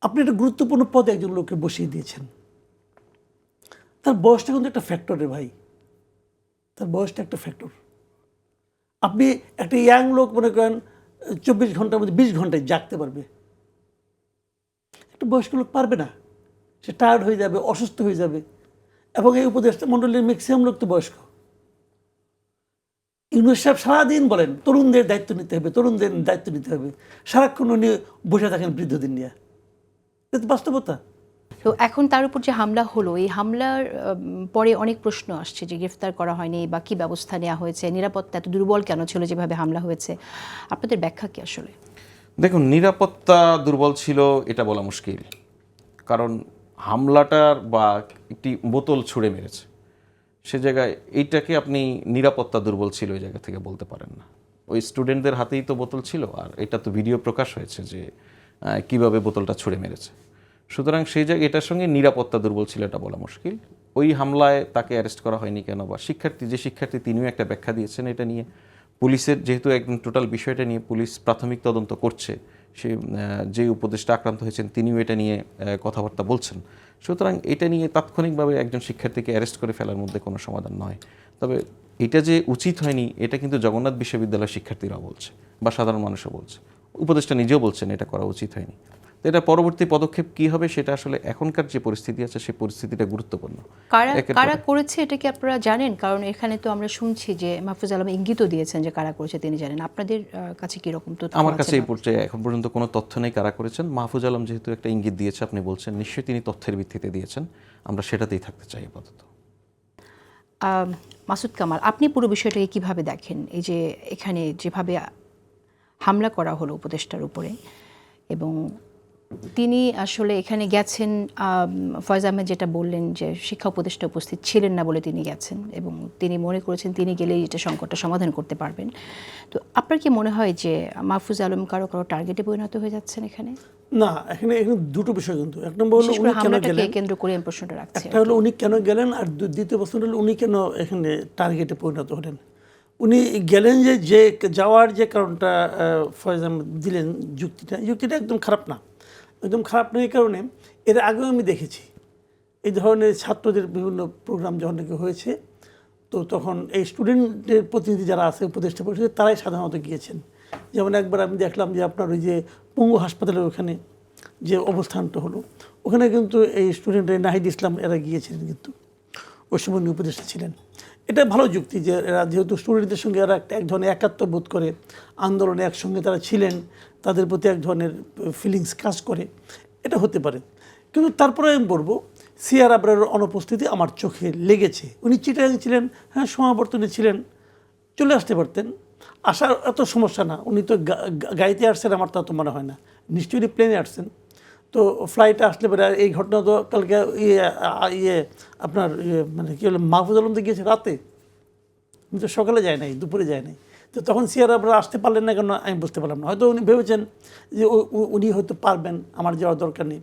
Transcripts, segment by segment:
আপনি একটা গুরুত্বপূর্ণ পদে একজন লোককে বসিয়ে দিয়েছেন। তার বয়সটা কিন্তু একটা ফ্যাক্টর রে ভাই, তার বয়সটা একটা ফ্যাক্টর। আপনি একটা ইয়াং লোক মনে করেন 24 ঘন্টার মধ্যে 20 ঘন্টায় জাগতে পারবে, একটা বয়স্ক লোক পারবে না। সে টায়ার্ড হয়ে যাবে, অসুস্থ হয়ে যাবে। এবং এই উপদেষ্টা মণ্ডলীর ম্যাক্সিমাম লোক তো বয়স্ক। ইউনূস সাহেব সারাদিন বলেন তরুণদের দায়িত্ব নিতে হবে, তরুণদের দায়িত্ব নিতে হবে। সারাক্ষণ উনি বসে থাকেন বৃদ্ধদের নিয়ে। এটা তো বাস্তবতা। তো এখন তার উপর যে হামলা হলো, এই হামলার পরে অনেক প্রশ্ন আসছে যে গ্রেফতার করা হয়নি বা কী ব্যবস্থা নেওয়া হয়েছে, নিরাপত্তা এত দুর্বল কেন ছিল যেভাবে হামলা হয়েছে, আপনাদের ব্যাখ্যা কি আসলে? দেখুন, নিরাপত্তা দুর্বল ছিল এটা বলা মুশকিল, কারণ হামলাটার বা একটি বোতল ছুঁড়ে মেরেছে, সে জায়গায় এইটাকে আপনি নিরাপত্তা দুর্বল ছিল ওই জায়গা থেকে বলতে পারেন না। ওই স্টুডেন্টদের হাতেই তো বোতল ছিল, আর এটা তো ভিডিও প্রকাশ হয়েছে যে কিভাবে বোতলটা ছুঁড়ে মেরেছে। সুতরাং সেই জায়গায় এটার সঙ্গে নিরাপত্তা দুর্বল ছিল এটা বলা মুশকিল। ওই হামলায় তাকে অ্যারেস্ট করা হয়নি কেন, বা শিক্ষার্থী তিনিও একটা ব্যাখ্যা দিয়েছেন এটা নিয়ে। পুলিশের যেহেতু একদম টোটাল বিষয়টা নিয়ে পুলিশ প্রাথমিক তদন্ত করছে, সে যে উপদেষ্টা আক্রান্ত হয়েছেন তিনিও এটা নিয়ে কথাবার্তা বলছেন। সুতরাং এটা নিয়ে তাৎক্ষণিকভাবে একজন শিক্ষার্থীকে অ্যারেস্ট করে ফেলার মধ্যে কোনো সমাধান নয়। তবে এটা যে উচিত হয়নি এটা কিন্তু জগন্নাথ বিশ্ববিদ্যালয়ের শিক্ষার্থীরাও বলছে বা সাধারণ মানুষও বলছে, উপদেষ্টা নিজেও বলছেন এটা করা উচিত হয়নি। তো এটা পরবর্তী পদক্ষেপ কী হবে সেটা আসলে এখনকার যে পরিস্থিতি আছে সেই পরিস্থিতিটা গুরুত্বপূর্ণ। কারা করেছে এটা কি আপনারা জানেন? কারণ এখানে তো আমরা শুনছি যে মাহফুজ আলম ইঙ্গিতও দিয়েছেন যে কারা করেছে তিনি জানেন। আপনাদের কাছে কীরকম তথ্য? আমার কাছে এই পর্যায়ে এখন পর্যন্ত কোনো তথ্য নেই কারা করেছেন। মাহফুজ আলম যেহেতু একটা ইঙ্গিত দিয়েছে, আপনি বলছেন নিশ্চয়ই তিনি তথ্যের ভিত্তিতে দিয়েছেন, আমরা সেটাতেই থাকতে চাই আপাতত। মাসুদ কামাল, আপনি পুরো বিষয়টাকে কিভাবে দেখেন? এই যে এখানে যেভাবে হামলা করা হলো উপদেষ্টার উপরে, এবং তিনি আসলে এখানে গেছেন, ফয়েজ আহমেদ যেটা বললেন যে শিক্ষা উপদেষ্টা উপস্থিত ছিলেন না বলে তিনি গেছেন, এবং তিনি মনে করেছেন তিনি গেলেই এটা সংকটটা সমাধান করতে পারবেন। তো আপনার কি মনে হয় যে মাহফুজ আলম কারো টার্গেটে পরিণত হয়ে যাচ্ছেন এখানে? না, এখানে দুটো বিষয় কিন্তু। এক নম্বর হলো উনি কেন গেলেন, কেন্দ্র করে আমি প্রশ্নটা রাখছি। একটা হলো উনি কেন গেলেন, আর দ্বিতীয় প্রশ্ন হলো উনি কেন এখানে টার্গেটে পরিণত হলেন। উনি গেলেন যে যাওয়ার যে কারণটা ফয়েজ আহমেদ দিলেন, যুক্তিটা একদম খারাপ না, একদম খারাপ না। এই কারণে এর আগেও আমি দেখেছি এই ধরনের ছাত্রদের বিভিন্ন প্রোগ্রাম যখন নাকি হয়েছে, তো তখন এই স্টুডেন্টের প্রতিনিধি যারা আছে উপদেষ্টা পরিষদে তারাই সাধারণত গিয়েছেন। যেমন একবার আমি দেখলাম যে আপনার ওই যে পঙ্গু হাসপাতালের ওখানে যে অবস্থানটা হলো, ওখানে কিন্তু এই স্টুডেন্ট নাহিদ ইসলাম এরা গিয়েছিলেন, কিন্তু ওই সময় উনি উপদেষ্টা ছিলেন। এটা ভালো যুক্তি যে এরা যেহেতু স্টুডেন্টদের সঙ্গে এরা এক ধরনের একাত্ম বোধ করে, আন্দোলনে একসঙ্গে তারা ছিলেন, তাদের প্রতি এক ধরনের ফিলিংস কাজ করে, এটা হতে পারে। কিন্তু তারপরে আমি বলবো সিআর আবরারের অনুপস্থিতি আমার চোখে লেগেছে। উনি চিটাগাং ছিলেন, হ্যাঁ সমাবর্তনে ছিলেন, চলে আসতে পারতেন, আসার এত সমস্যা না। উনি তো গাড়িতে আসছেন, আমার তা তো মনে হয় না, নিশ্চয়ই প্লেনে আসছেন। তো ফ্লাইটে আসলে পরে এই ঘটনা তো কালকে আপনার মানে কী হলো, মাহফুজ আলম তো গিয়েছে রাতে, উনি তো সকালে যায় নাই, দুপুরে যায় নাই। তো তখন সিআর আপনারা আসতে পারলেন না কেন আমি বুঝতে পারলাম না। হয়তো উনি ভেবেছেন যে উনি হয়তো পারবেন, আমার যাওয়ার দরকার নেই।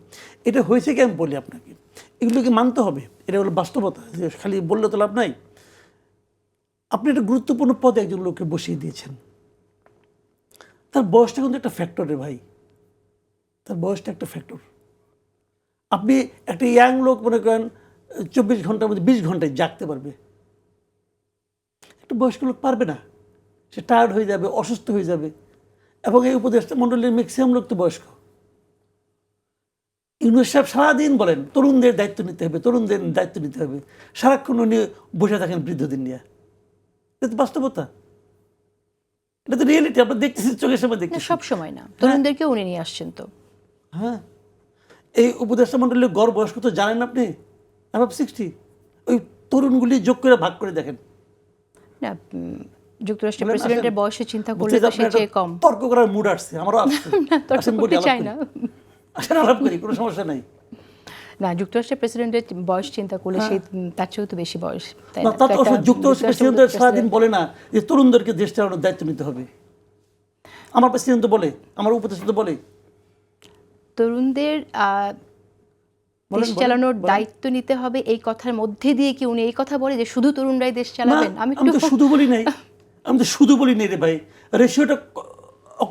এটা হয়েছে কি আমি বলি আপনাকে, এগুলোকে মানতে হবে, এটা হলো বাস্তবতা, যে খালি বললে তো লাভ নাই। আপনি একটা গুরুত্বপূর্ণ পদে একজন লোককে বসিয়ে দিয়েছেন, তার বয়সটা কিন্তু একটা ফ্যাক্টর রে ভাই, তার বয়সটা একটা ফ্যাক্টর। আপনি একটা ইয়াং লোক মনে করেন 24 ঘন্টার মধ্যে 20 ঘন্টায় জাগতে পারবে, একটা বয়স্ক লোক পারবে না। সে টায়ার্ড হয়ে যাবে, অসুস্থ হয়ে যাবে। এবং এই উপদেষ্টা মণ্ডলীর ম্যাক্সিমাম লোক তো বয়স্ক। ইউনূস সাহেব সারাদিন বলেন তরুণদের দায়িত্ব নিতে হবে, তরুণদের দায়িত্ব নিতে হবে। সারাক্ষণ উনি বসে থাকেন বৃদ্ধদের নিয়ে। এটা তো বাস্তবতা, এটা তো রিয়েলিটি, আমরা দেখতেছি, চোখের সামনে দেখতেছি। সব সময় না, তরুণদেরকেও উনি নিয়ে আসছেন তো। হ্যাঁ, এই উপদেষ্টা মণ্ডলীর গড় বয়স্ক তো জানেন আপনি, অ্যাবাভ 60। ওই তরুণগুলি যোগ করে ভাগ করে দেখেন না, যুক্তরাষ্ট্রের প্রেসিডেন্টের বয়সে চিন্তা করলে তো সে চেয়ে কম। তর্ক করার মুড আসছে, আমারও আসছে। তর্ক করতে চাই না, আসলে আলাপ করি, কোনো সমস্যা নাই। না, যুক্তরাষ্ট্রের প্রেসিডেন্টের বয়স চিন্তা করলে সেই তার চেয়েও তো বেশি বয়স, তাই না? যুক্তরাষ্ট্রের প্রেসিডেন্ট সারাদিন বলে না যে তরুণদেরকে দেশ চালানোর দায়িত্ব নিতে হবে। আমার প্রেসিডেন্ট তো বলে, আমার উপদেষ্টা তো বলে তরুণদের দেশ চালানোর দায়িত্ব নিতে হবে। এই কথার মধ্যে দিয়ে কি উনি এই কথা বলে যে শুধু তরুণরাই দেশ চালাবেন? আমি তো শুধু বলি নাই, আমি তো শুধু বলি নাই রে ভাই, রেশিওটা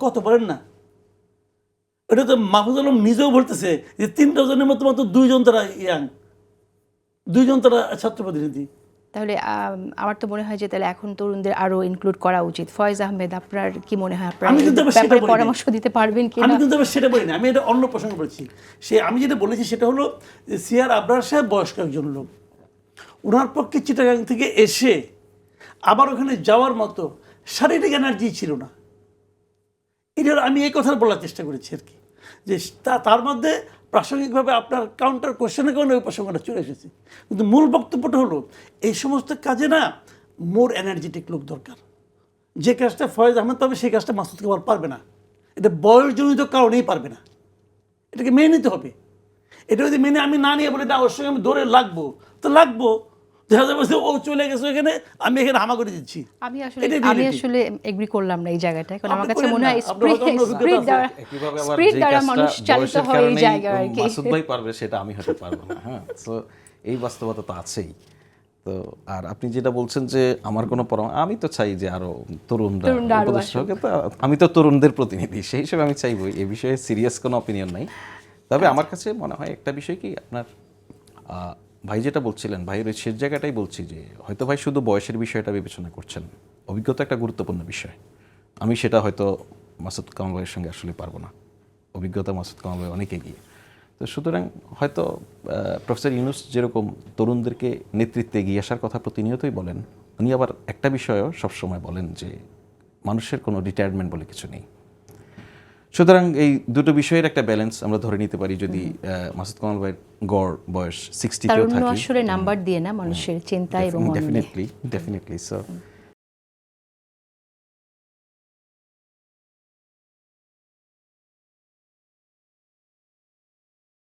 কত বলেন না। এটা তো মাহফুজ আলম নিজেও বলতেছে যে 3 ডজনের মতো মাত্র 2 জন তারা ইয়াং, 2 জন তারা ছাত্র প্রতিনিধি। তাহলে আমার তো মনে হয় যে তাহলে এখন তরুণদের আরো ইনক্লুড করা উচিত। ফয়েজ আহমেদ, আপনার কি মনে হয়? আপনারা আমি এই কিন্তু আবার ব্যাপারে সেটা বলি নাই। পরামর্শ দিতে পারবেন কি? আমি কিন্তু আবার সেটা বলি না, আমি এটা অন্য প্রসঙ্গ বলছি। আমি যেটা বলেছি সেটা হলো যে সিআর আবরার সাহেব বয়স্ক একজন লোক, ওনার পক্ষে চিটাগাং থেকে এসে আবার ওখানে যাওয়ার মতো শারীরিক এনার্জি ছিল না। এটা আমি এই কথা বলার চেষ্টা করেছি আর কি, যে তার মধ্যে প্রাসঙ্গিকভাবে আপনার কাউন্টার কোশ্চেনের কারণে ওই প্রসঙ্গটা চলে এসেছে। কিন্তু মূল বক্তব্যটা হলো এই সমস্ত কাজে না মোর এনার্জেটিক লোক দরকার। যে কাজটা ফয়েজ আহমেদ পাবে সেই কাজটা মাসুদ কামাল পারবে না। এটা বয়সজনিত কারণেই পারবে না, এটাকে মেনে নিতে হবে। এটা যদি মেনে আমি না নিয়ে বলি না ওর সঙ্গে আমি দৌড়ে লাগবো, তো লাগবো। দেখা যাবে যে ও চলে গেছে এখানে, আমি এখানে হামা করে দিচ্ছি। আমি এটাই reality। আসলে এগ্রি করলাম না এই জায়গাটায়, কারণ আমার আপনি কাছে করেন মনে না, হয় আপনার হয়তো অন্য অভিজ্ঞতা আছে। একইভাবে আবার স্পিরিট যেই দ্বারা কাজটা মানুষ চালিত বয়সের হয় এই কারণেই জায়গায় আর কি। মাসুদ ভাই পারবে সেটা আমি হতে পারবো না। হ্যাঁ, তো এই বাস্তবতা তো আছেই। তো আর আপনি যেটা বলছেন যে আমার কোনো পরামর্শ, আমি তো চাই যে আরো তরুণরা আরো উপদেষ্টা হোক। তো আমি তো তরুণদের প্রতিনিধি, সেই হিসেবে আমি চাইবো। এই বিষয়ে সিরিয়াস কোনো অপিনিয়ন নাই। তবে আমার কাছে মনে হয় একটা বিষয় কি, আপনার ভাই যেটা বলছিলেন, ভাইয়ের ওই শেষ জায়গাটাই বলছি যে হয়তো ভাই শুধু বয়সের বিষয়টা বিবেচনা করছেন, অভিজ্ঞতা একটা গুরুত্বপূর্ণ বিষয়। আমি সেটা হয়তো মাসুদ কামাল ভাইয়ের সঙ্গে আসলে পারবো না। অভিজ্ঞতা মাসুদ কামাল ভাই অনেক এগিয়ে। তো সুতরাং হয়তো প্রফেসর ইউনূস যেরকম তরুণদেরকে নেতৃত্বে এগিয়ে আসার কথা প্রতিনিয়তই বলেন, উনি আবার একটা বিষয়ও সবসময় বলেন যে মানুষের কোনো রিটায়ারমেন্ট বলে কিছু নেই। সুতরাং এই দুটো বিষয়ের একটা ব্যালেন্স আমরা ধরে নিতে পারি যদি মাসুদ কামাল ভাইয়ের গড় বয়স 60-তেও তারুণ্য থাকে। আসলে নাম্বার দিয়ে না, মানুষের চিন্তা এবং মননে। Definitely so